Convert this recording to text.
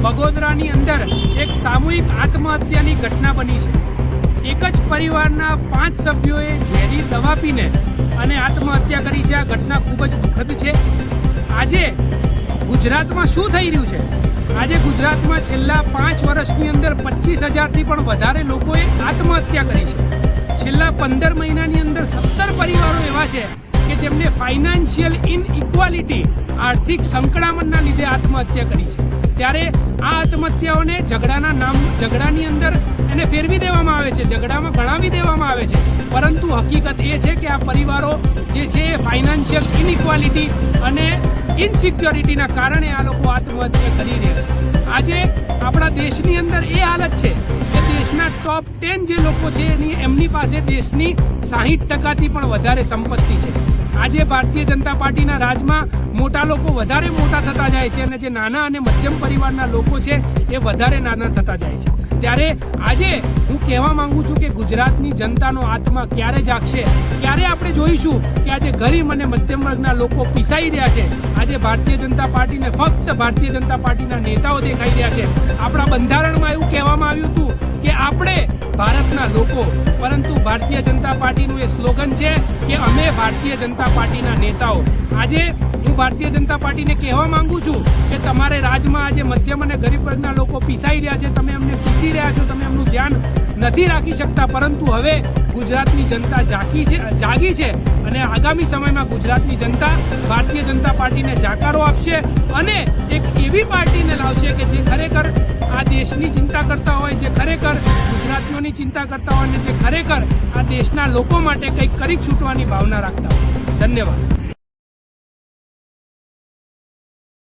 બગોદરાની અંદર એક સામૂહિક આત્મહત્યાની ઘટના બની છે। એક જ પરિવારના 5 સભ્યોએ ઝેરી દવા પીને અને આત્મહત્યા કરી છે। આ ઘટના ખૂબ જ દુઃખદ છે। આજે ગુજરાતમાં શું થઈ રહ્યું છે? આજે ગુજરાતમાં છેલ્લા 5 વર્ષની અંદર 25,000થી પણ વધારે લોકોએ આત્મહત્યા કરી છે। છેલ્લા 15 મહિનાની અંદર 17 પરિવારો એવા છે કે જેમને ફાઇનાન્શિયલ ઇનઇક્વાલિટી આર્થિક સંકળામણના લીધે આત્મહત્યા કરી છે। ત્યારે આ આત્મહત્યાઓને ઝઘડાની અંદર એને ફેરવી દેવામાં આવે છે, ઝઘડામાં ગણાવી દેવામાં આવે છે, પરંતુ હકીકત એ છે કે આ પરિવારો જે છે એ ફાઇનાન્શિયલ ઇનઇક્વાલિટી અને ઇનસિક્યોરિટીના કારણે આ લોકો આત્મહત્યા કરી રહ્યા છે। આજે આપણા દેશની અંદર એ હાલત છે કે દેશના ટોપ 10 જે લોકો છે એમની પાસે દેશની 60%થી પણ વધારે સંપત્તિ છે। આજે ભારતીય જનતા પાર્ટીના રાજમાં મોટા લોકો વધારે મોટા થતા જાય છે અને જે નાના અને મધ્યમ પરિવારના લોકો છે એ વધારે નાના થતા જાય છે। ત્યારે આજે હું કહેવા માંગુ છું કે ગુજરાતની જનતાનો આત્મા ક્યારે જાગશે, ક્યારે આપણે જોઈશું કે આજે ગરીબ અને મધ્યમ વર્ગના લોકો પીસાઈ રહ્યા છે। આજે ભારતીય જનતા પાર્ટીને ફક્ત ભારતીય જનતા પાર્ટીના નેતાઓ દેખાઈ રહ્યા છે। આપણા બંધારણમાં એવું કહેવામાં આવ્યું હતું કે આપણે ભારતના લોકો, પરંતુ ભારતીય જનતા પાર્ટીનું એ સ્લોગન છે કે અમે ભારતીય જનતા પાર્ટીના નેતાઓ। આજે હું ભારતીય જનતા પાર્ટીને કહેવા માંગુ છું કે તમારે રાજમાં આજે મધ્યમ અને ગરીબ વર્ગના લોકો પીસાઈ રહ્યા છે, તમે એમને પીસી રહ્યા છો, તમે એમનું ધ્યાન નથી રાખી શકતા, પરંતુ હવે ગુજરાતની જનતા જાગી છે અને આગામી સમયમાં ગુજરાતની જનતા ભારતીય જનતા પાર્ટીને જાકારો આપશે અને એક એવી પાર્ટીને લાવશે કે જે ખરેખર આ દેશની ચિંતા કરતા હોય, જે ખરેખર ગુજરાતીઓની ચિંતા કરતા હોય અને જે ખરેખર આ દેશના લોકો માટે કંઈક કરી છૂટવાની ભાવના રાખતા હોય। ધન્યવાદ।